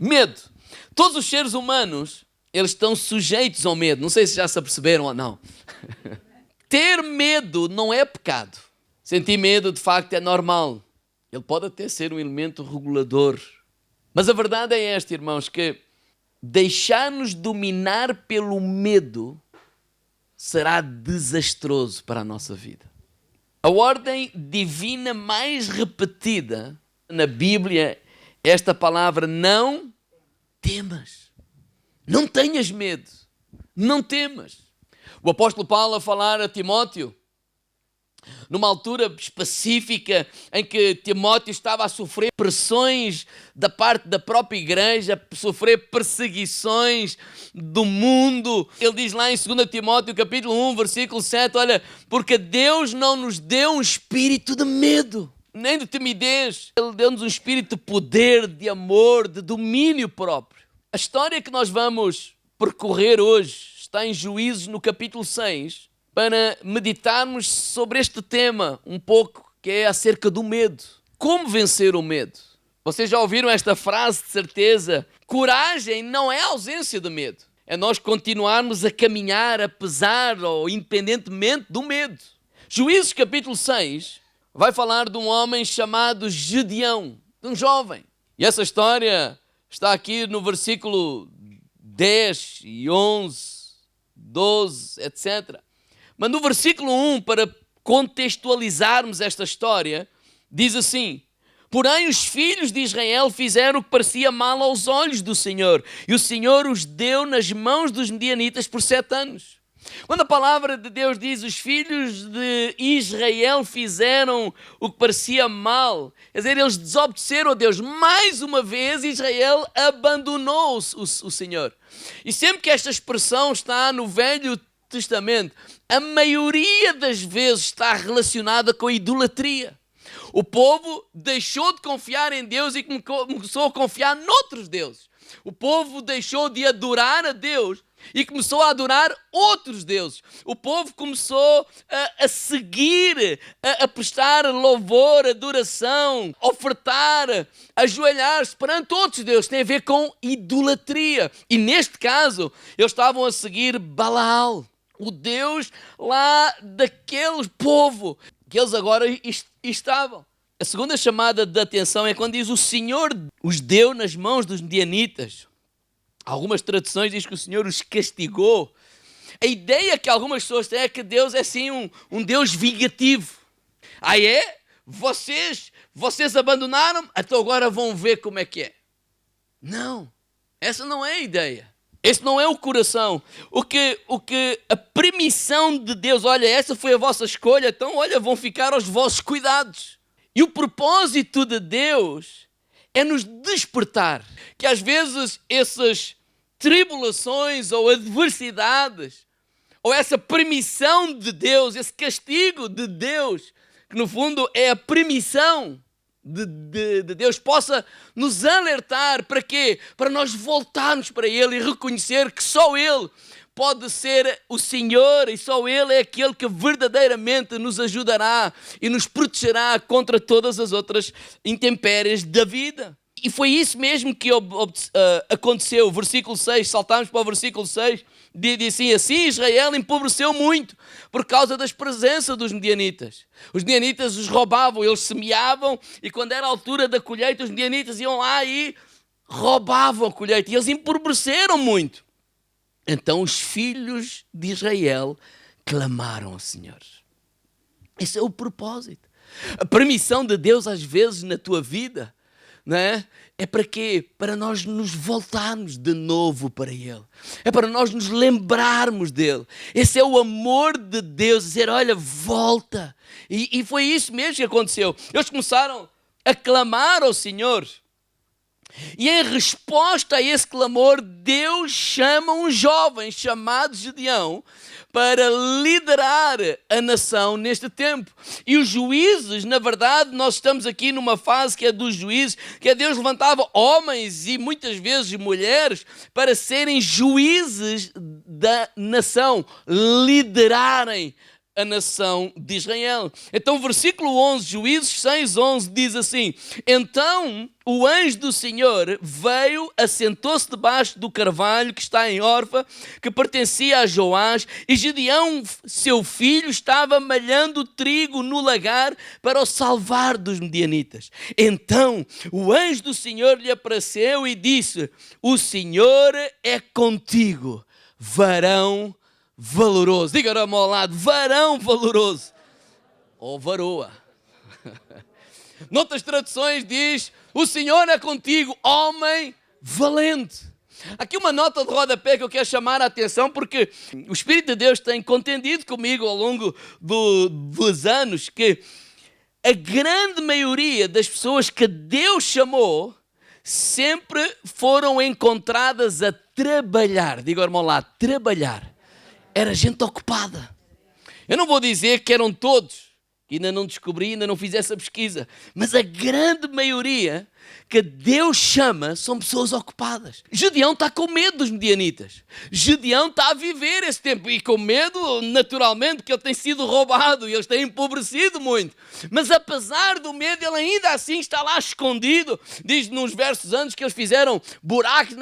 Medo. Todos os seres humanos, eles estão sujeitos ao medo. Não sei se já se aperceberam ou não. Ter medo não é pecado. Sentir medo, de facto, é normal. Ele pode até ser um elemento regulador. Mas a verdade é esta, irmãos, que deixar-nos dominar pelo medo será desastroso para a nossa vida. A ordem divina mais repetida na Bíblia é esta palavra: não temas. Não tenhas medo. Não temas. O apóstolo Paulo a falar a Timóteo, numa altura específica em que Timóteo estava a sofrer pressões da parte da própria igreja, a sofrer perseguições do mundo. Ele diz lá em 2 Timóteo, capítulo 1, versículo 7, olha, porque Deus não nos deu um espírito de medo, nem de timidez. Ele deu-nos um espírito de poder, de amor, de domínio próprio. A história que nós vamos percorrer hoje está em Juízes, no capítulo 6, para meditarmos sobre este tema um pouco, que é acerca do medo. Como vencer o medo? Vocês já ouviram esta frase de certeza? Coragem não é ausência de medo. É nós continuarmos a caminhar apesar ou independentemente do medo. Juízes capítulo 6 vai falar de um homem chamado Gedeão, de um jovem. E essa história está aqui no versículo 10 e 11, 12, etc. Mas no versículo 1, para contextualizarmos esta história, diz assim: porém os filhos de Israel fizeram o que parecia mal aos olhos do Senhor, e o Senhor os deu nas mãos dos medianitas por 7 anos. Quando a palavra de Deus diz os filhos de Israel fizeram o que parecia mal, quer dizer, eles desobedeceram a Deus. Mais uma vez Israel abandonou o Senhor. E sempre que esta expressão está no Velho Testamento, a maioria das vezes está relacionada com a idolatria. O povo deixou de confiar em Deus e começou a confiar noutros deuses. O povo deixou de adorar a Deus e começou a adorar outros deuses. O povo começou a seguir, a prestar louvor, adoração, ofertar, ajoelhar-se perante outros deuses. Tem a ver com idolatria. E neste caso, eles estavam a seguir Balaal, o Deus lá daquele povo que eles agora estavam. A segunda chamada de atenção é quando diz o Senhor os deu nas mãos dos medianitas. Algumas traduções dizem que o Senhor os castigou. A ideia que algumas pessoas têm é que Deus é assim um Deus vingativo. Ah é? Vocês abandonaram, então agora vão ver como é que é. Não, essa não é a ideia. Esse não é o coração. O que a permissão de Deus, olha, essa foi a vossa escolha, então olha, vão ficar aos vossos cuidados. E o propósito de Deus é nos despertar. Que às vezes essas tribulações ou adversidades, ou essa permissão de Deus, esse castigo de Deus, que no fundo é a permissão de Deus, possa nos alertar para quê? Para nós voltarmos para Ele e reconhecer que só Ele pode ser o Senhor e só Ele é aquele que verdadeiramente nos ajudará e nos protegerá contra todas as outras intempéries da vida. E foi isso mesmo que aconteceu. Versículo 6, saltamos para o versículo 6, diz assim Israel empobreceu muito por causa das presenças dos medianitas. Os medianitas os roubavam, eles semeavam e quando era a altura da colheita, os medianitas iam lá e roubavam a colheita. E eles empobreceram muito. Então os filhos de Israel clamaram ao Senhor. Esse é o propósito. A permissão de Deus às vezes na tua vida, não é? É para quê? Para nós nos voltarmos de novo para Ele. É para nós nos lembrarmos dEle. Esse é o amor de Deus, dizer, olha, volta. E foi isso mesmo que aconteceu. Eles começaram a clamar ao Senhor. E em resposta a esse clamor, Deus chama um jovem chamado Gedeão para liderar a nação neste tempo. E os juízes, na verdade, nós estamos aqui numa fase que é dos juízes, que é Deus levantava homens e muitas vezes mulheres para serem juízes da nação, liderarem a nação de Israel. Então, versículo 11, Juízes 6:11 diz assim: então o anjo do Senhor veio, assentou-se debaixo do carvalho que está em Orfa, que pertencia a Joás, e Gedeão, seu filho, estava malhando trigo no lagar para o salvar dos medianitas. Então o anjo do Senhor lhe apareceu e disse: o Senhor é contigo, varão valoroso. Diga ao lado: varão valoroso. Ou varoa. Noutras traduções diz: o Senhor é contigo, homem valente. Aqui uma nota de rodapé que eu quero chamar a atenção, porque o Espírito de Deus tem contendido comigo ao longo dos anos que a grande maioria das pessoas que Deus chamou sempre foram encontradas a trabalhar. Diga ao irmão lá: trabalhar. Era gente ocupada. Eu não vou dizer que eram todos, que ainda não descobri, ainda não fiz essa pesquisa, mas a grande maioria que Deus chama são pessoas ocupadas. Gedeão está com medo dos medianitas. Gedeão está a viver esse tempo e com medo, naturalmente, que ele tem sido roubado e eles têm empobrecido muito. Mas apesar do medo, ele ainda assim está lá escondido. Diz nos versos antes que eles fizeram buracos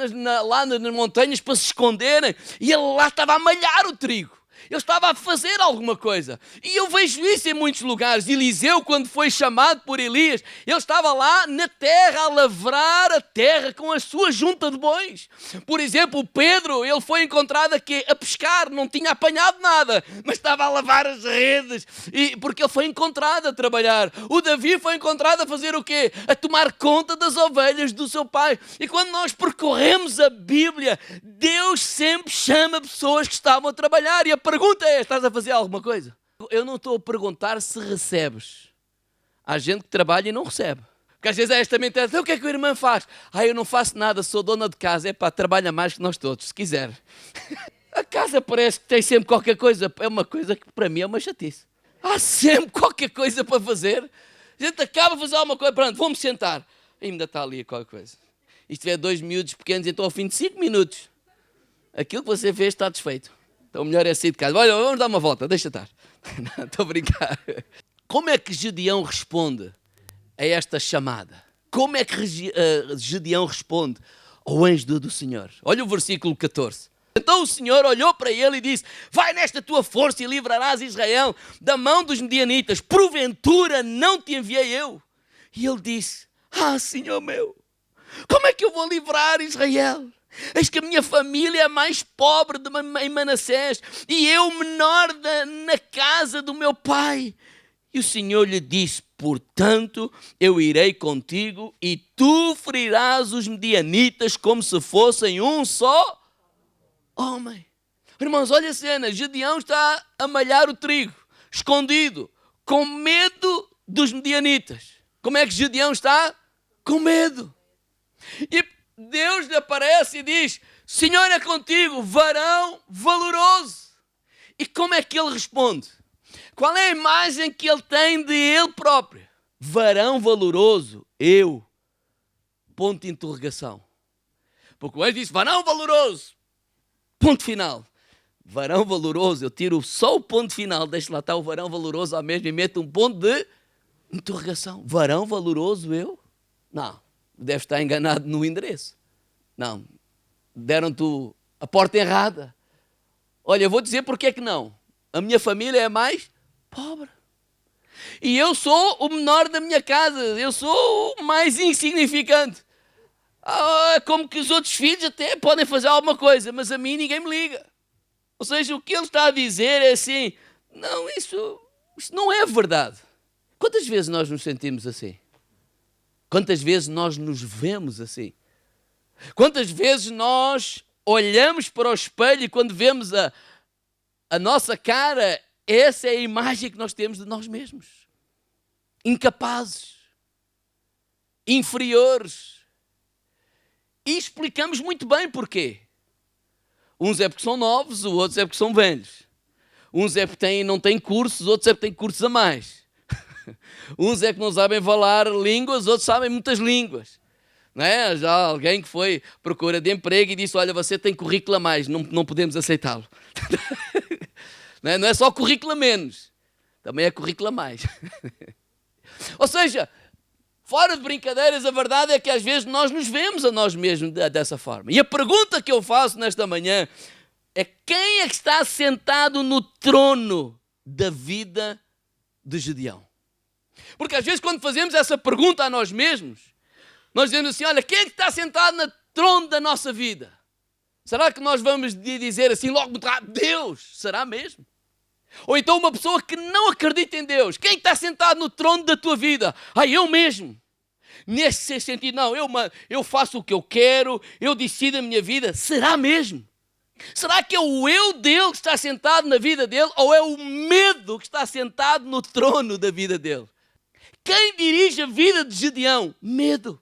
lá nas montanhas para se esconderem, e ele lá estava a malhar o trigo. Ele estava a fazer alguma coisa. E eu vejo isso em muitos lugares. Eliseu, quando foi chamado por Elias, ele estava lá na terra a lavrar a terra com a sua junta de bois. Por exemplo, Pedro, ele foi encontrado aqui a pescar, não tinha apanhado nada, mas estava a lavar as redes, porque ele foi encontrado a trabalhar. O Davi foi encontrado a fazer o quê? A tomar conta das ovelhas do seu pai. E quando nós percorremos a Bíblia, Deus sempre chama pessoas que estavam a trabalhar. E a pergunta é: estás a fazer alguma coisa? Eu não estou a perguntar se recebes. Há gente que trabalha e não recebe. Porque às vezes é esta mentalidade: então o que é que a irmã faz? Eu não faço nada, sou dona de casa. Trabalha mais que nós todos, se quiser. A casa parece que tem sempre qualquer coisa. É uma coisa que para mim é uma chatice. Há sempre qualquer coisa para fazer. A gente acaba de fazer alguma coisa, pronto, vamos sentar. Ainda está ali qualquer coisa. E se tiver 2 miúdos pequenos, então ao fim de 5 minutos, aquilo que você fez está desfeito. Então o melhor é sair de casa. Olha, vamos dar uma volta, deixa estar. Não, estou a brincar. Como é que Gedeão responde a esta chamada? Como é que Gedeão responde ao anjo do Senhor? Olha o versículo 14. Então o Senhor olhou para ele e disse: vai nesta tua força e livrarás Israel da mão dos medianitas. Porventura não te enviei eu? E ele disse: Senhor meu, como é que eu vou livrar Israel? Eis que a minha família é a mais pobre em Manassés, e eu menor na casa do meu pai. E o Senhor lhe disse: portanto, eu irei contigo, e tu ferirás os medianitas como se fossem um só homem. Irmãos, olha a cena. Gedeão está a malhar o trigo, escondido, com medo dos medianitas. Como é que Gedeão está? Com medo. E Deus lhe aparece e diz: Senhor é contigo, varão valoroso. E como é que ele responde? Qual é a imagem que ele tem de ele próprio? Varão valoroso, eu. Ponto de interrogação. Porque o anjo disse: varão valoroso. Ponto final. Varão valoroso, eu tiro só o ponto final, deixo lá estar o varão valoroso ao mesmo e meto um ponto de interrogação. Varão valoroso, eu? Não. Deve estar enganado no endereço. Não. Deram-te a porta errada. Olha, eu vou dizer porque é que não. A minha família é mais pobre. E eu sou o menor da minha casa. Eu sou o mais insignificante. Como que os outros filhos até podem fazer alguma coisa, mas a mim ninguém me liga. Ou seja, o que ele está a dizer é assim: não, isso não é verdade. Quantas vezes nós nos sentimos assim? Quantas vezes nós nos vemos assim? Quantas vezes nós olhamos para o espelho e quando vemos a nossa cara, essa é a imagem que nós temos de nós mesmos. Incapazes. Inferiores. E explicamos muito bem porquê. Uns é porque são novos, os outros é porque são velhos. Uns é porque não têm cursos, outros é porque têm cursos a mais. Uns é que não sabem falar línguas, outros sabem muitas línguas. Não é? Já alguém que foi à procura de emprego e disse: olha, você tem currículo a mais, não podemos aceitá-lo. Não é só currículo a menos, também é currículo a mais. Ou seja, fora de brincadeiras, a verdade é que às vezes nós nos vemos a nós mesmos dessa forma. E a pergunta que eu faço nesta manhã é: quem é que está sentado no trono da vida de Gedeão? Porque às vezes quando fazemos essa pergunta a nós mesmos, nós dizemos assim: olha, quem é que está sentado no trono da nossa vida? Será que nós vamos dizer assim logo muito rápido: Deus? Será mesmo? Ou então uma pessoa que não acredita em Deus: quem está sentado no trono da tua vida? Eu mesmo. Nesse sentido, não, eu faço o que eu quero, eu decido a minha vida. Será mesmo? Será que é o eu dele que está sentado na vida dele, ou é o medo que está sentado no trono da vida dele? Quem dirige a vida de Gedeão? Medo.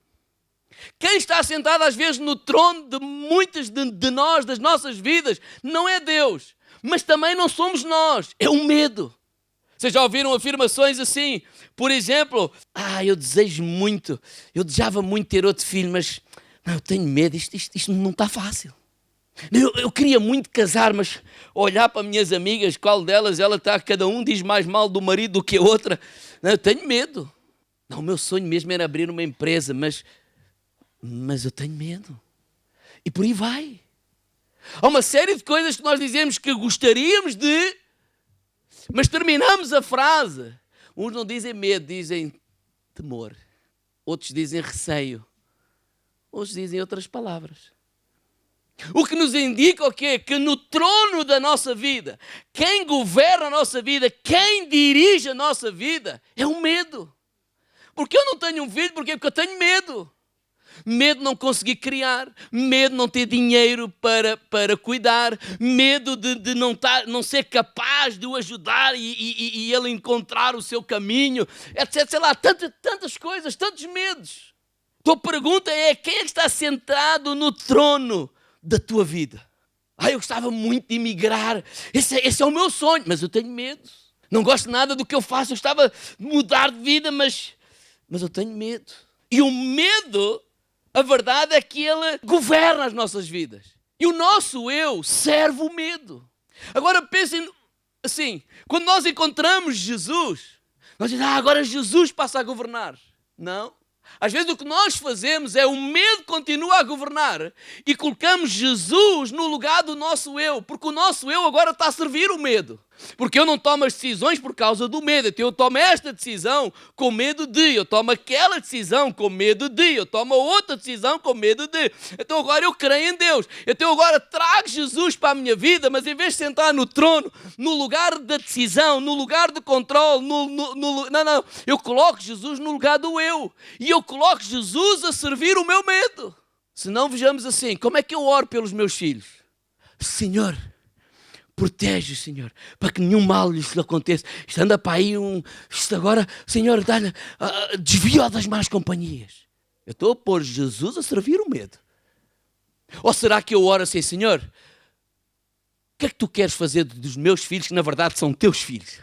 Quem está sentado às vezes no trono de muitas de nós, das nossas vidas, não é Deus, mas também não somos nós, é o medo. Vocês já ouviram afirmações assim? Por exemplo: eu desejava muito ter outro filho, mas eu tenho medo, isto não está fácil. Eu queria muito casar, mas olhar para minhas amigas, qual delas cada um diz mais mal do marido do que a outra. Eu tenho medo. O meu sonho mesmo era abrir uma empresa, mas eu tenho medo. E por aí vai. Há uma série de coisas que nós dizemos que gostaríamos de, mas terminamos a frase. Uns não dizem medo, dizem temor. Outros dizem receio. Outros dizem outras palavras. O que nos indica o quê? Que no trono da nossa vida, quem governa a nossa vida, quem dirige a nossa vida, é o medo. Porque eu não tenho um filho, porque eu tenho medo. Medo de não conseguir criar, medo de não ter dinheiro para cuidar, medo de não ser capaz de o ajudar e ele encontrar o seu caminho, etc. Sei lá, tantas coisas, tantos medos. Então a pergunta é: quem é que está sentado no trono da tua vida? Eu gostava muito de emigrar, esse é o meu sonho, mas eu tenho medo. Não gosto nada do que eu faço, eu gostava de mudar de vida, mas eu tenho medo. E o medo, a verdade é que ele governa as nossas vidas. E o nosso eu serve o medo. Agora pensem assim: quando nós encontramos Jesus, nós dizemos: agora Jesus passa a governar. Não. Às vezes o que nós fazemos é o medo continua a governar e colocamos Jesus no lugar do nosso eu, porque o nosso eu agora está a servir o medo. Porque eu não tomo as decisões por causa do medo. Então eu tomo esta decisão com medo de, eu tomo aquela decisão com medo de, eu tomo outra decisão com medo de. Então agora eu creio em Deus. Então eu agora trago Jesus para a minha vida, mas em vez de sentar no trono, no lugar da decisão, no lugar do controle, não, eu coloco Jesus no lugar do eu. E eu coloco Jesus a servir o meu medo. Se não, vejamos assim: como é que eu oro pelos meus filhos? Senhor, protege, Senhor, para que nenhum mal lhes aconteça. Isto anda para aí isto agora, Senhor, desvia das más companhias. Eu estou a pôr Jesus a servir o medo. Ou será que eu oro assim: Senhor, o que é que tu queres fazer dos meus filhos, que na verdade são teus filhos?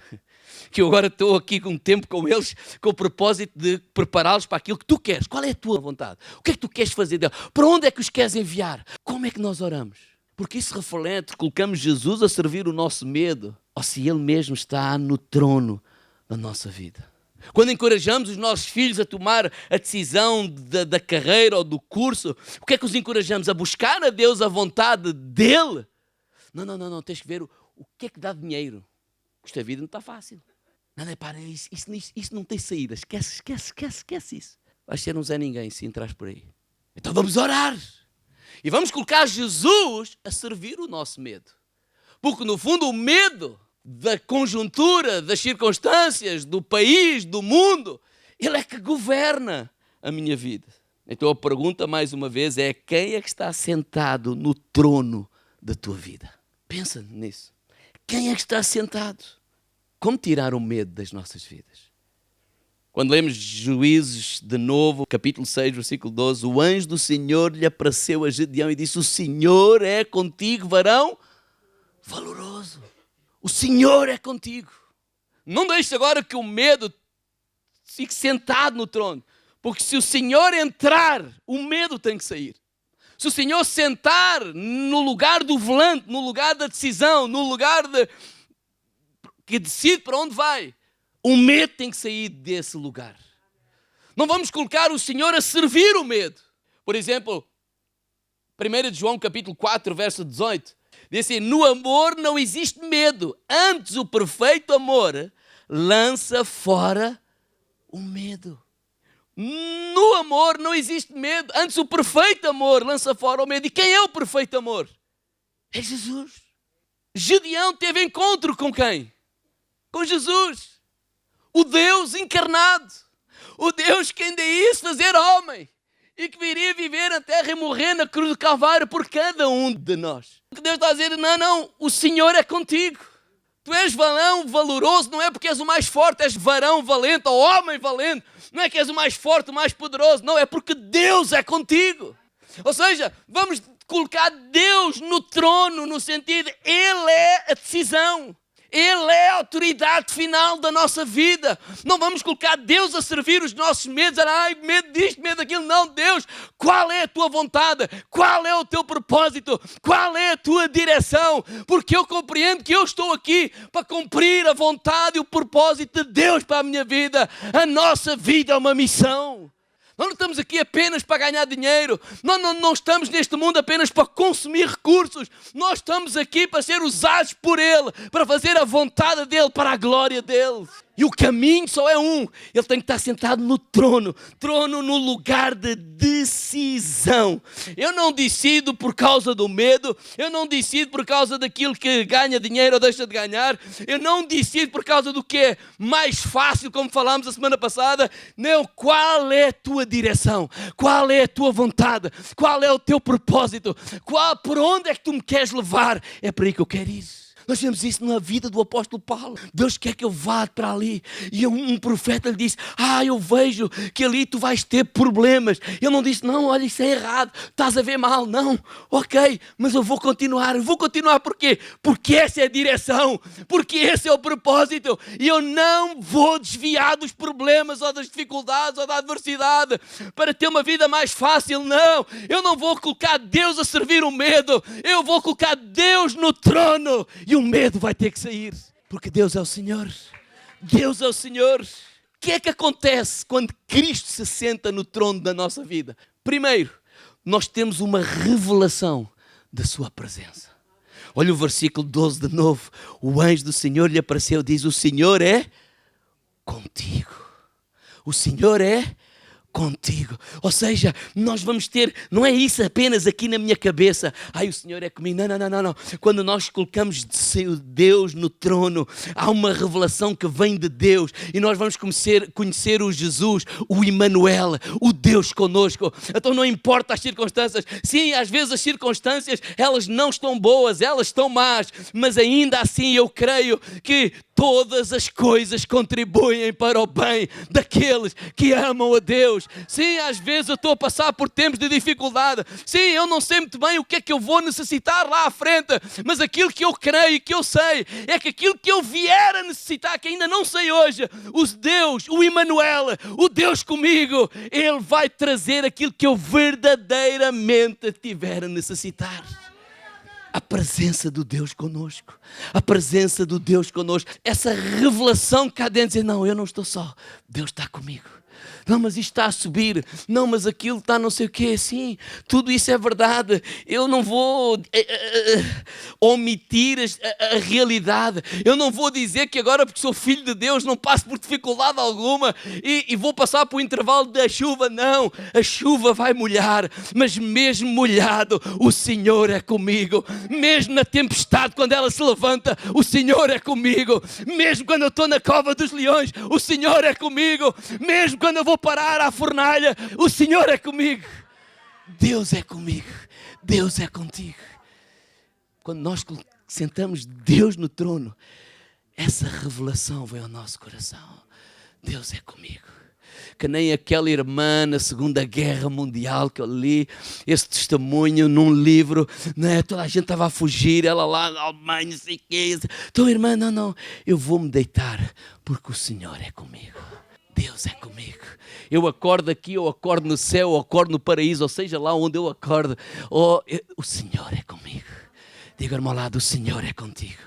Que eu agora estou aqui com tempo com eles, com o propósito de prepará-los para aquilo que tu queres. Qual é a tua vontade? O que é que tu queres fazer deles? Para onde é que os queres enviar? Como é que nós oramos? Porque isso reflete: colocamos Jesus a servir o nosso medo, ou se Ele mesmo está no trono da nossa vida. Quando encorajamos os nossos filhos a tomar a decisão da carreira ou do curso, o que é que os encorajamos? A buscar a Deus a vontade dEle? Não, tens que ver o que é que dá dinheiro. Esta vida não está fácil. Isso não tem saída. Esquece isso. Vais ser um Zé Ninguém se entrares por aí. Então vamos orar. E vamos colocar Jesus a servir o nosso medo. Porque no fundo o medo da conjuntura, das circunstâncias, do país, do mundo, ele é que governa a minha vida. Então a pergunta mais uma vez é: quem é que está sentado no trono da tua vida? Pensa nisso. Quem é que está sentado? Como tirar o medo das nossas vidas? Quando lemos Juízes de novo, capítulo 6, versículo 12, o anjo do Senhor lhe apareceu a Gedeão e disse: o Senhor é contigo, varão valoroso. O Senhor é contigo. Não deixe agora que o medo fique sentado no trono, porque se o Senhor entrar, o medo tem que sair. Se o Senhor sentar no lugar do volante, no lugar da decisão, no lugar que decide para onde vai, o medo tem que sair desse lugar. Não vamos colocar o Senhor a servir o medo. Por exemplo, 1 João capítulo 4, verso 18, diz assim: no amor não existe medo, antes o perfeito amor lança fora o medo. No amor não existe medo, antes o perfeito amor lança fora o medo. E quem é o perfeito amor? É Jesus. Gedeão teve encontro com quem? Com Jesus. O Deus encarnado. O Deus que ainda ia se fazer homem. E que viria viver na terra e morrer na cruz do Calvário por cada um de nós. O que Deus está a dizer: não, o Senhor é contigo. Tu és varão valoroso, não é porque és o mais forte, és varão valente, ou homem valente. Não é que és o mais forte, o mais poderoso, não, é porque Deus é contigo. Ou seja, vamos colocar Deus no trono, no sentido, Ele é a decisão. Ele é a autoridade final da nossa vida. Não vamos colocar Deus a servir os nossos medos. Ai, medo disto, medo daquilo. Não, Deus, qual é a tua vontade? Qual é o teu propósito? Qual é a tua direção? Porque eu compreendo que eu estou aqui para cumprir a vontade e o propósito de Deus para a minha vida. A nossa vida é uma missão. Nós não estamos aqui apenas para ganhar dinheiro. Nós não estamos neste mundo apenas para consumir recursos. Nós estamos aqui para ser usados por Ele, para fazer a vontade dEle, para a glória dEle. E o caminho só é um. Ele tem que estar sentado no trono. Trono no lugar de decisão. Eu não decido por causa do medo. Eu não decido por causa daquilo que ganha dinheiro ou deixa de ganhar. Eu não decido por causa do que é mais fácil, como falámos a semana passada. Não, qual é a tua direção? Qual é a tua vontade? Qual é o teu propósito? Por onde é que tu me queres levar? É para aí que eu quero ir. Nós vemos isso na vida do apóstolo Paulo. Deus quer que eu vá para ali. E um profeta lhe disse: eu vejo que ali tu vais ter problemas. Ele não disse: não, olha, isso é errado, estás a ver mal. Não, ok, mas eu vou continuar. Eu vou continuar porquê? Porque essa é a direção. Porque esse é o propósito. E eu não vou desviar dos problemas ou das dificuldades ou da adversidade para ter uma vida mais fácil. Não, eu não vou colocar Deus a servir o medo. Eu vou colocar Deus no trono. E o medo vai ter que sair, porque Deus é o Senhor. Deus é o Senhor. O que é que acontece quando Cristo se senta no trono da nossa vida? Primeiro, nós temos uma revelação da sua presença. Olha o versículo 12 de novo. O anjo do Senhor lhe apareceu, diz: o Senhor é contigo. O Senhor é contigo. Ou seja, nós vamos ter, não é isso apenas aqui na minha cabeça: o Senhor é comigo. Não. Quando nós colocamos Deus no trono, há uma revelação que vem de Deus e nós vamos conhecer o Jesus, o Emmanuel, o Deus conosco. Então não importa as circunstâncias. Sim, às vezes as circunstâncias, elas não estão boas, elas estão más, mas ainda assim eu creio que todas as coisas contribuem para o bem daqueles que amam a Deus. Sim, às vezes eu estou a passar por tempos de dificuldade. Sim, eu não sei muito bem o que é que eu vou necessitar lá à frente, mas aquilo que eu creio e que eu sei é que aquilo que eu vier a necessitar, que ainda não sei hoje, o Deus, o Emmanuel, o Deus comigo, Ele vai trazer aquilo que eu verdadeiramente tiver a necessitar. A presença do Deus conosco. A presença do Deus conosco. Essa revelação cá dentro, dizer: não, eu não estou só, Deus está comigo. Não, mas isto está a subir. Não, mas aquilo está não sei o quê. Sim, tudo isso é verdade. Eu não vou omitir a realidade. Eu não vou dizer que agora, porque sou filho de Deus, não passo por dificuldade alguma e vou passar por um intervalo da chuva. Não, a chuva vai molhar, mas mesmo molhado, o Senhor é comigo. Mesmo na tempestade, quando ela se levanta, o Senhor é comigo. Mesmo quando eu estou na cova dos leões, o Senhor é comigo. Mesmo quando eu vou parar à fornalha, o Senhor é comigo. Deus é comigo. Deus é contigo. Quando nós sentamos Deus no trono, essa revelação vem ao nosso coração. Deus é comigo. Que nem aquela irmã na Segunda Guerra Mundial que eu li, esse testemunho num livro, né? Toda a gente estava a fugir, ela lá na Alemanha, não sei o quê. Então, irmã, não, eu vou-me deitar, porque o Senhor é comigo. Deus é comigo. Eu acordo aqui, eu acordo no céu, eu acordo no paraíso, ou seja, lá onde eu acordo, o Senhor é comigo. Diga ao meu lado: o Senhor é contigo.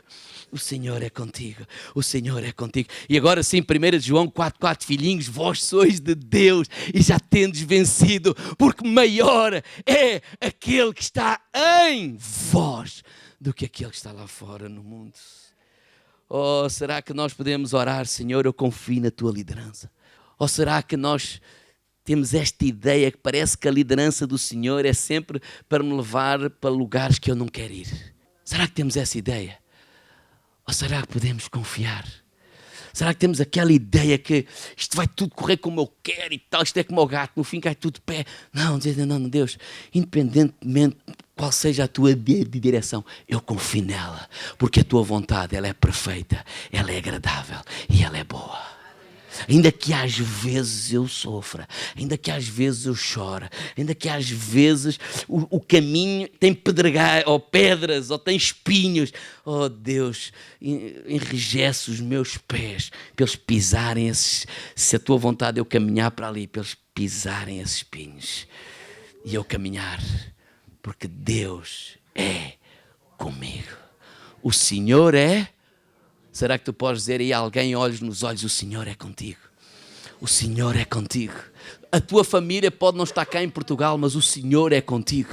O Senhor é contigo, o Senhor é contigo. E agora sim, 1 João 4,4, filhinhos, vós sois de Deus e já tendes vencido, porque maior é aquele que está em vós do que aquele que está lá fora no mundo. Oh, será que nós podemos orar, Senhor, eu confio na tua liderança? Ou será que nós temos esta ideia que parece que a liderança do Senhor é sempre para me levar para lugares que eu não quero ir? Será que temos essa ideia? Ou será que podemos confiar? Será que temos aquela ideia que isto vai tudo correr como eu quero e tal, isto é como o gato, no fim cai tudo de pé? Não, Deus, independentemente qual seja a tua direção, eu confio nela, porque a tua vontade ela é perfeita, ela é agradável e ela é boa. Ainda que às vezes eu sofra, ainda que às vezes eu chore, ainda que às vezes o caminho tem pedregais, ou pedras, ou tem espinhos. Oh Deus, enrijece os meus pés para eles pisarem esses, se a tua vontade é eu caminhar para ali, para eles pisarem esses espinhos. E eu caminhar, porque Deus é comigo. O Senhor é... Será que tu podes dizer aí a alguém, olhos nos olhos, o Senhor é contigo? O Senhor é contigo. A tua família pode não estar cá em Portugal, mas o Senhor é contigo.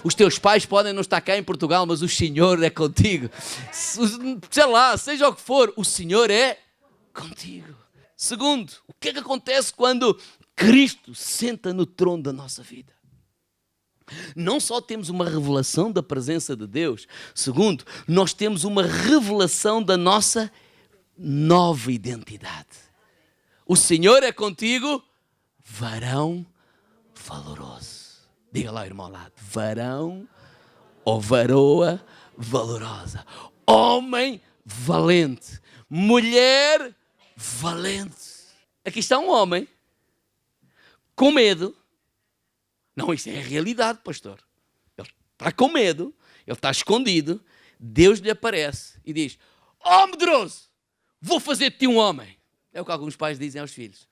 Os teus pais podem não estar cá em Portugal, mas o Senhor é contigo. Sei lá, seja o que for, o Senhor é contigo. Segundo, o que é que acontece quando Cristo senta no trono da nossa vida? Não só temos uma revelação da presença de Deus, segundo, nós temos uma revelação da nossa nova identidade. O Senhor é contigo, varão valoroso. Diga lá, irmão, ao lado, varão ou varoa valorosa. Homem valente, mulher valente. Aqui está um homem com medo. Não, isso é a realidade, pastor. Ele está com medo, ele está escondido, Deus lhe aparece e diz, oh medroso, vou fazer de ti um homem. É o que alguns pais dizem aos filhos.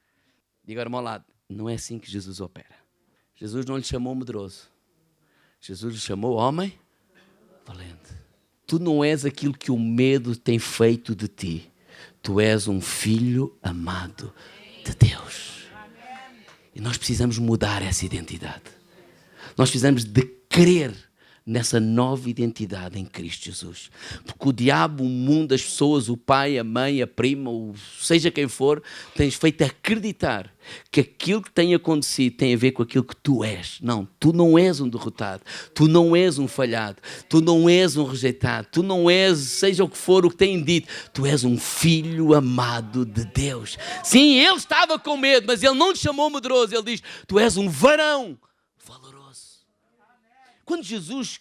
Diga ao irmão ao lado, não é assim que Jesus opera. Jesus não lhe chamou medroso. Jesus lhe chamou homem valente. Tu não és aquilo que o medo tem feito de ti. Tu és um filho amado de Deus. E nós precisamos mudar essa identidade. Nós precisamos de crer nessa nova identidade em Cristo Jesus. Porque o diabo, o mundo, as pessoas, o pai, a mãe, a prima, seja quem for, tens feito acreditar que aquilo que tem acontecido tem a ver com aquilo que tu és. Não, tu não és um derrotado, tu não és um falhado, tu não és um rejeitado, tu não és, seja o que for o que têm dito, tu és um filho amado de Deus. Sim, ele estava com medo, mas ele não te chamou medroso, ele diz, tu és um varão valoroso. Quando Jesus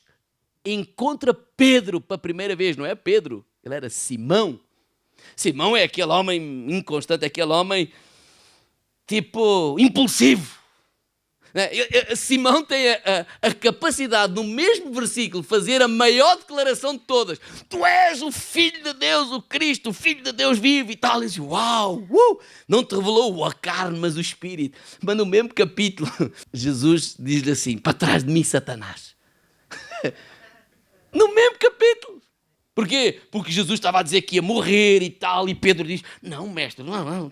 encontra Pedro pela primeira vez, não é Pedro, ele era Simão. Simão é aquele homem inconstante, aquele homem tipo impulsivo. Simão tem a capacidade, no mesmo versículo, fazer a maior declaração de todas. Tu és o Filho de Deus, o Cristo, o Filho de Deus vivo e tal. Ele diz, uau, não te revelou a carne, mas o Espírito. Mas no mesmo capítulo, Jesus diz-lhe assim, para trás de mim, Satanás. No mesmo capítulo. Porquê? Porque Jesus estava a dizer que ia morrer e tal, e Pedro diz, não, mestre, não,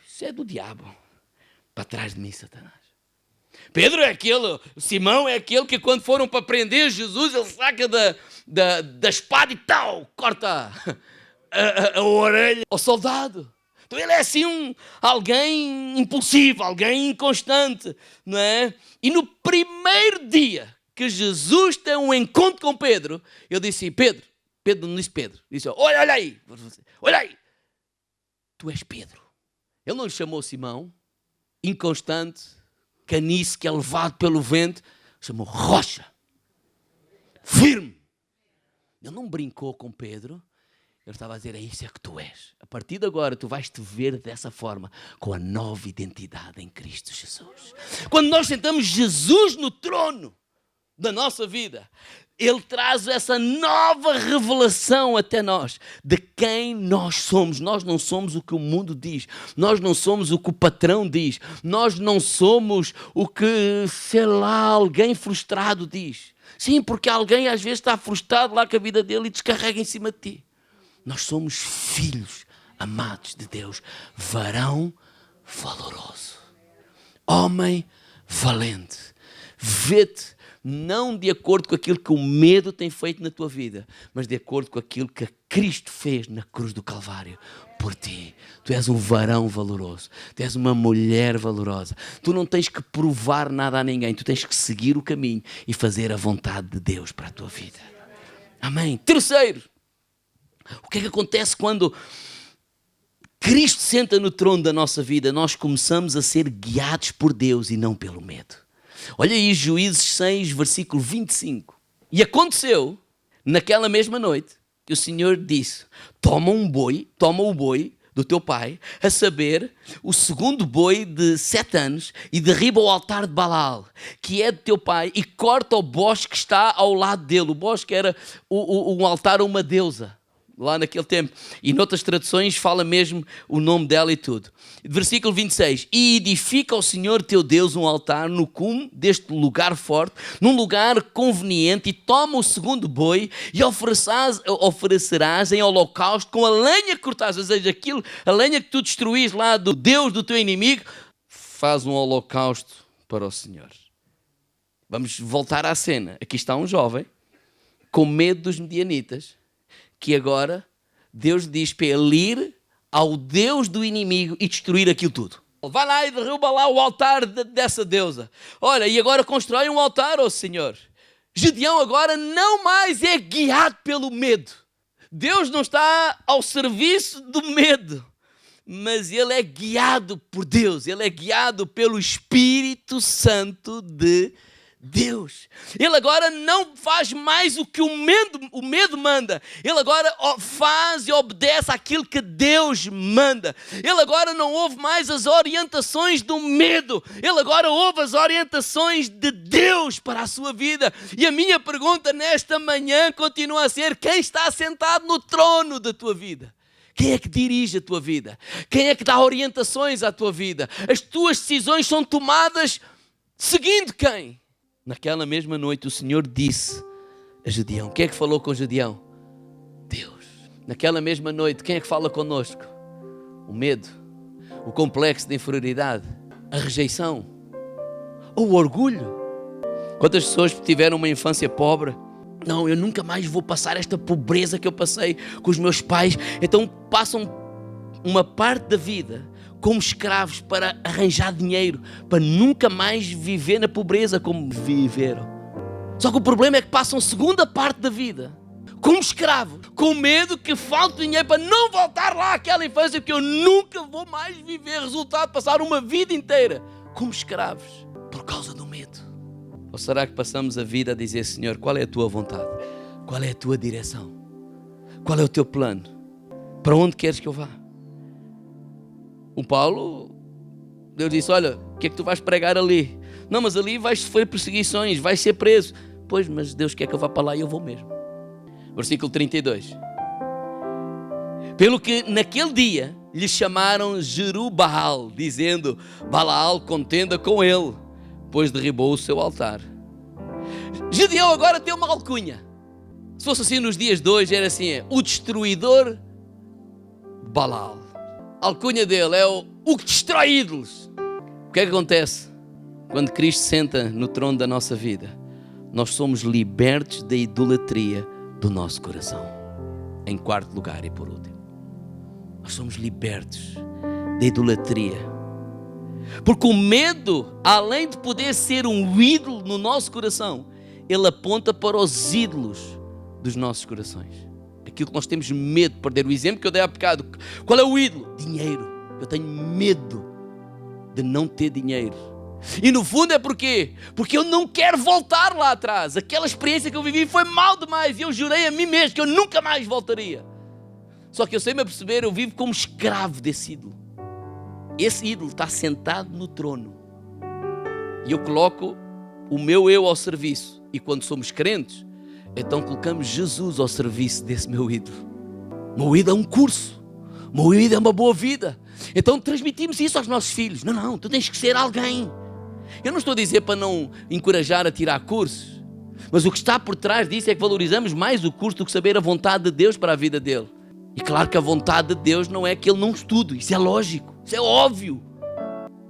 isso é do diabo. Para trás de mim, Satanás. Pedro é aquele, Simão é aquele que quando foram para prender Jesus, ele saca da espada e tal, corta a orelha ao soldado. Então ele é assim alguém impulsivo, alguém inconstante, não é? E no primeiro dia que Jesus tem um encontro com Pedro, ele disse assim, Pedro não disse Pedro, disse, olha aí, tu és Pedro. Ele não lhe chamou Simão, inconstante, caniço que é levado pelo vento, chamou rocha, firme. Ele não brincou com Pedro, ele estava a dizer, é isso é que tu és. A partir de agora tu vais te ver dessa forma, com a nova identidade em Cristo Jesus. Quando nós sentamos Jesus no trono da nossa vida, Ele traz essa nova revelação até nós, de quem nós somos. Nós não somos o que o mundo diz, nós não somos o que o patrão diz, nós não somos o que, sei lá, alguém frustrado diz. Sim, porque alguém às vezes está frustrado lá com a vida dele e descarrega em cima de ti. Nós somos filhos amados de Deus. Varão valoroso. Homem valente. Vê-te não de acordo com aquilo que o medo tem feito na tua vida, mas de acordo com aquilo que Cristo fez na cruz do Calvário por ti. Tu és um varão valoroso. Tu és uma mulher valorosa. Tu não tens que provar nada a ninguém. Tu tens que seguir o caminho e fazer a vontade de Deus para a tua vida. Amém. Terceiro, o que é que acontece quando Cristo senta no trono da nossa vida? Nós começamos a ser guiados por Deus e não pelo medo. Olha aí Juízes 6, versículo 25. E aconteceu, naquela mesma noite, que o Senhor disse: toma o boi do teu pai, a saber, o segundo boi de 7 anos, e derriba o altar de Balaal, que é do teu pai, e corta o bosque que está ao lado dele. O bosque era um altar a uma deusa, lá naquele tempo. E noutras traduções fala mesmo o nome dela e tudo. Versículo 26. E edifica ao Senhor teu Deus um altar no cume deste lugar forte, num lugar conveniente, e toma o segundo boi e oferecerás em holocausto com a lenha que cortaste, ou seja, a lenha que tu destruís lá do Deus do teu inimigo, faz um holocausto para o Senhor. Vamos voltar à cena. Aqui está um jovem com medo dos medianitas, que agora Deus diz para ele ir ao Deus do inimigo e destruir aquilo tudo. Vai lá e derruba lá o altar dessa deusa. Olha, e agora constrói um altar ao Senhor. Gedeão agora não mais é guiado pelo medo. Deus não está ao serviço do medo, mas ele é guiado por Deus. Ele é guiado pelo Espírito Santo de Deus. Ele agora não faz mais o que o medo manda. Ele agora faz e obedece àquilo que Deus manda. Ele agora não ouve mais as orientações do medo. Ele agora ouve as orientações de Deus para a sua vida. E a minha pergunta nesta manhã continua a ser: quem está sentado no trono da tua vida? Quem é que dirige a tua vida? Quem é que dá orientações à tua vida? As tuas decisões são tomadas seguindo quem? Naquela mesma noite o Senhor disse a Gedeão. Quem é que falou com Gedeão? Deus. Naquela mesma noite, quem é que fala connosco? O medo, o complexo de inferioridade, a rejeição ou o orgulho. Quantas pessoas tiveram uma infância pobre? Não, eu nunca mais vou passar esta pobreza que eu passei com os meus pais. Então passam uma parte da vida como escravos para arranjar dinheiro, para nunca mais viver na pobreza como viveram. Só que o problema é que passam a segunda parte da vida como escravo, com medo que falte dinheiro para não voltar lá àquela infância, porque eu nunca vou mais viver. Resultado, passar uma vida inteira como escravos por causa do medo. Ou será que passamos a vida a dizer: Senhor, qual é a tua vontade? Qual é a tua direção? Qual é o teu plano? Para onde queres que eu vá? O Paulo, Deus disse: olha, o que é que tu vais pregar ali? Não, mas ali vais sofrer perseguições, vais ser preso. Pois, mas Deus quer que eu vá para lá e eu vou mesmo. Versículo 32. Pelo que naquele dia lhe chamaram Jerubbaal, dizendo: Balaal contenda com ele, pois derribou o seu altar. Gedeão agora tem uma alcunha. Se fosse assim nos dias de hoje, era assim: o destruidor Balaal. A alcunha dele é o que destrói ídolos. O que é que acontece? Quando Cristo senta no trono da nossa vida, nós somos libertos da idolatria do nosso coração. Em quarto lugar e por último, nós somos libertos da idolatria. Porque o medo, além de poder ser um ídolo no nosso coração, ele aponta para os ídolos dos nossos corações. Aquilo que nós temos medo de perder. O exemplo que eu dei há bocado. Qual é o ídolo? Dinheiro. Eu tenho medo de não ter dinheiro. E no fundo é porquê? Porque eu não quero voltar lá atrás. Aquela experiência que eu vivi foi mal demais. E eu jurei a mim mesmo que eu nunca mais voltaria. Só que eu sei-me a perceber, eu vivo como escravo desse ídolo. Esse ídolo está sentado no trono. E eu coloco o meu eu ao serviço. E quando somos crentes, então colocamos Jesus ao serviço desse meu ídolo. O meu ídolo é um curso. O meu ídolo é uma boa vida. Então transmitimos isso aos nossos filhos. Não, tu tens que ser alguém. Eu não estou a dizer para não encorajar a tirar cursos. Mas o que está por trás disso é que valorizamos mais o curso do que saber a vontade de Deus para a vida dele. E claro que a vontade de Deus não é que ele não estude, isso é lógico, isso é óbvio.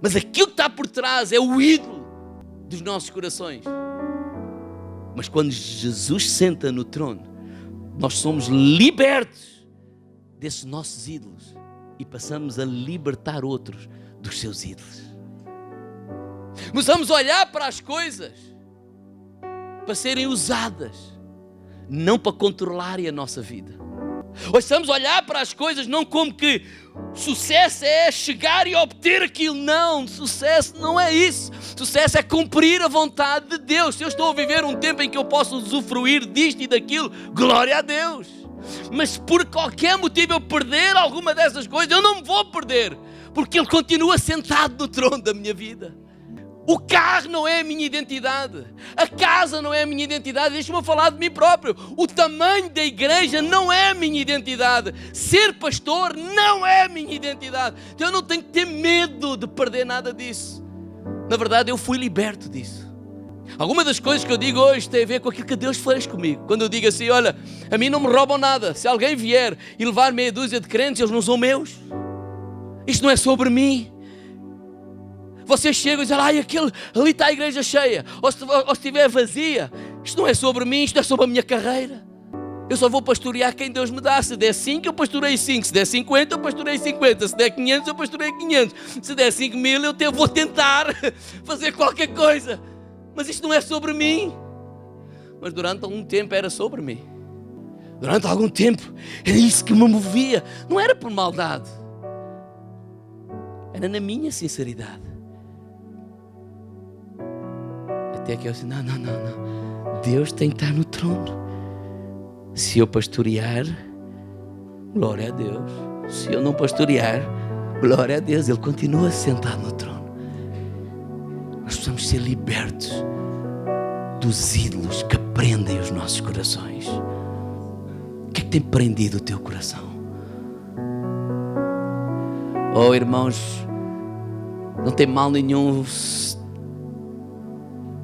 Mas aquilo que está por trás é o ídolo dos nossos corações. Mas quando Jesus senta no trono, nós somos libertos desses nossos ídolos e passamos a libertar outros dos seus ídolos. Começamos a olhar para as coisas para serem usadas, não para controlarem a nossa vida. Começamos a olhar para as coisas não como que sucesso é chegar e obter aquilo. Não, sucesso não é isso. Sucesso é cumprir a vontade de Deus. Se eu estou a viver um tempo em que eu posso usufruir disto e daquilo, glória a Deus. Mas por qualquer motivo eu perder alguma dessas coisas, eu não me vou perder, porque Ele continua sentado no trono da minha vida. O carro não é a minha identidade. A casa não é a minha identidade. Deixa-me falar de mim próprio. O tamanho da igreja não é a minha identidade. Ser pastor não é a minha identidade. Então eu não tenho que ter medo de perder nada disso. Na verdade, eu fui liberto disso. Algumas das coisas que eu digo hoje têm a ver com aquilo que Deus fez comigo. Quando eu digo assim, olha, a mim não me roubam nada. Se alguém vier e levar meia dúzia de crentes, eles não são meus. Isto não é sobre mim. Vocês chegam e dizem, ali está a igreja cheia, ou se estiver vazia, isto não é sobre mim, isto é sobre a minha carreira. Eu só vou pastorear quem Deus me dá. Se der 5, eu pastorei 5. Se der 50, eu pastorei 50. Se der 500, eu pastorei 500. Se der 5 mil, eu vou tentar fazer qualquer coisa. Mas isto não é sobre mim. Mas durante algum tempo era sobre mim. Durante algum tempo era isso que me movia. Não era por maldade. Era na minha sinceridade. Até que eu disse, não. Deus tem que estar no trono. Se eu pastorear, glória a Deus. Se eu não pastorear, glória a Deus. Ele continua sentado no trono. Nós precisamos ser libertos dos ídolos que prendem os nossos corações. O que é que tem prendido o teu coração? Oh, irmãos, não tem mal nenhum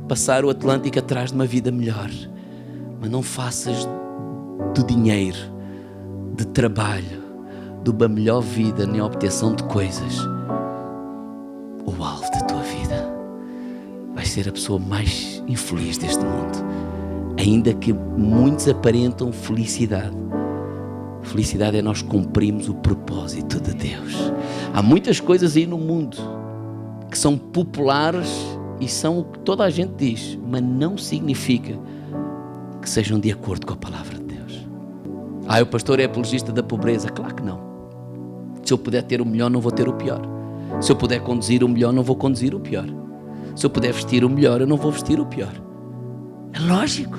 passar o Atlântico atrás de uma vida melhor, mas não faças do dinheiro, de trabalho, de uma melhor vida, nem a obtenção de coisas, o alvo da tua vida. Vais ser a pessoa mais infeliz deste mundo, ainda que muitos aparentam felicidade. Felicidade é nós cumprirmos o propósito de Deus. Há muitas coisas aí no mundo que são populares e são o que toda a gente diz, mas não significa que sejam de acordo com a palavra de Deus. O pastor é apologista da pobreza. Claro que não. Se eu puder ter o melhor, não vou ter o pior. Se eu puder conduzir o melhor, não vou conduzir o pior. Se eu puder vestir o melhor, eu não vou vestir o pior. É lógico.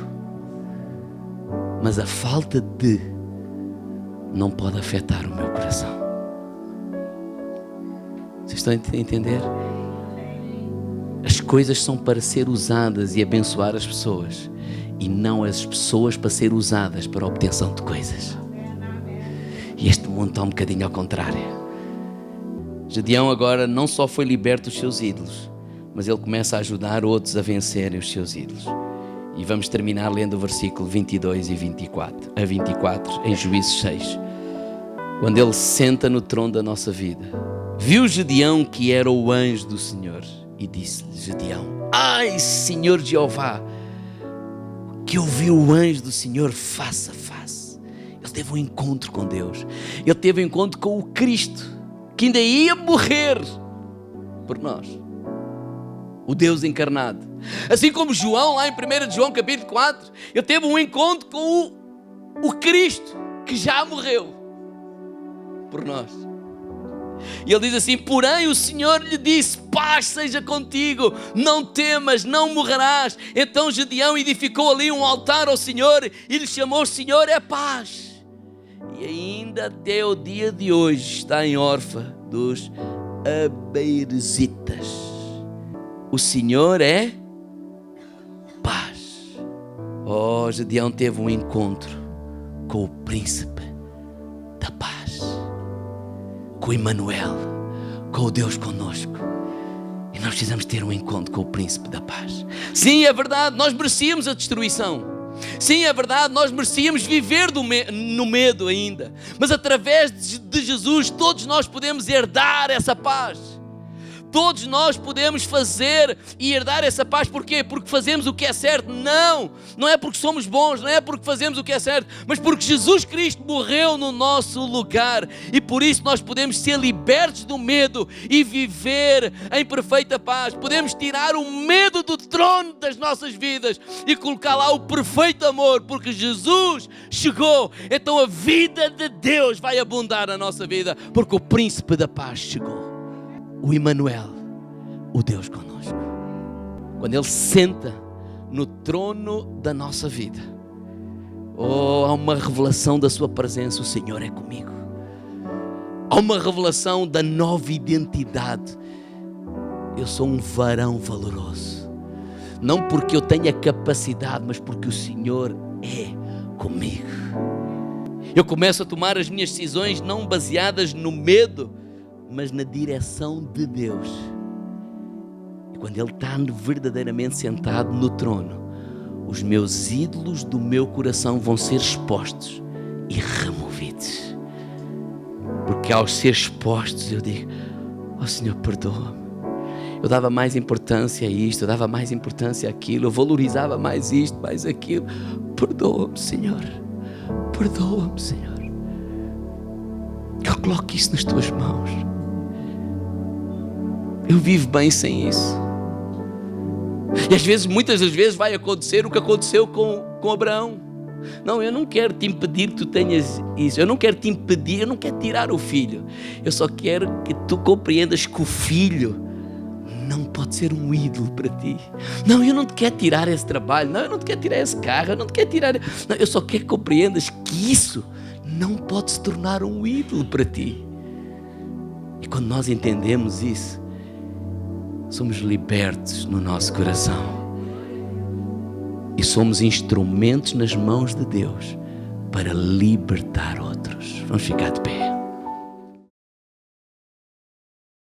Mas a falta de não pode afetar o meu coração. Vocês estão a entender? As coisas são para ser usadas e abençoar as pessoas, e não as pessoas para ser usadas para a obtenção de coisas. E este mundo está um bocadinho ao contrário. Gedeão agora não só foi liberto dos seus ídolos, mas ele começa a ajudar outros a vencerem os seus ídolos. E vamos terminar lendo o versículo 22 e 24 em Juízes 6. Quando ele senta no trono da nossa vida, viu Gedeão que era o anjo do Senhor e disse-lhe, Gedeão, ai Senhor Jeová, que eu vi o anjo do Senhor face a face. Ele teve um encontro com Deus. Ele teve um encontro com o Cristo, que ainda ia morrer por nós. O Deus encarnado. Assim como João, lá em 1 João capítulo 4, ele teve um encontro com o Cristo, que já morreu por nós. E ele diz assim, porém o Senhor lhe disse, paz seja contigo, não temas, não morrerás. Então Gedeão edificou ali um altar ao Senhor e lhe chamou, Senhor é paz. E ainda até o dia de hoje está em Orfa dos Abeirzitas. O Senhor é paz. Oh, Gedeão teve um encontro com o príncipe da paz, com Emmanuel, com o Deus conosco. E nós precisamos ter um encontro com o príncipe da paz. Sim, é verdade, nós merecíamos a destruição. Sim, é verdade, nós merecíamos viver no medo ainda. Mas através de Jesus, todos nós podemos herdar essa paz. Todos nós podemos fazer e herdar essa paz. Porquê? Porque fazemos o que é certo? Não, não é porque somos bons, não é porque fazemos o que é certo, mas porque Jesus Cristo morreu no nosso lugar. E por isso nós podemos ser libertos do medo e viver em perfeita paz. Podemos tirar o medo do trono das nossas vidas e colocar lá o perfeito amor, porque Jesus chegou. Então a vida de Deus vai abundar na nossa vida, porque o príncipe da paz chegou. O Emmanuel, o Deus conosco. Quando Ele senta no trono da nossa vida, há uma revelação da sua presença. O Senhor é comigo. Há uma revelação da nova identidade. Eu sou um varão valoroso. Não porque eu tenha capacidade, mas porque o Senhor é comigo. Eu começo a tomar as minhas decisões não baseadas no medo, mas na direção de Deus. E quando Ele está verdadeiramente sentado no trono, os meus ídolos do meu coração vão ser expostos e removidos. Porque ao ser expostos eu digo: ó Senhor, perdoa-me. Eu dava mais importância a isto, eu dava mais importância àquilo, eu valorizava mais isto, mais aquilo. Perdoa-me, Senhor. Perdoa-me, Senhor. Eu coloco isso nas Tuas mãos. Eu vivo bem sem isso. E às vezes, muitas das vezes vai acontecer o que aconteceu com Abraão. Não, eu não quero te impedir que tu tenhas isso. Eu não quero te impedir, eu não quero tirar o filho. Eu só quero que tu compreendas que o filho não pode ser um ídolo para ti. Não, eu não te quero tirar esse trabalho. Não, eu não te quero tirar esse carro. Eu não te quero tirar... Não, eu só quero que compreendas que isso não pode se tornar um ídolo para ti. E quando nós entendemos isso, somos libertos no nosso coração e somos instrumentos nas mãos de Deus para libertar outros. Vamos ficar de pé.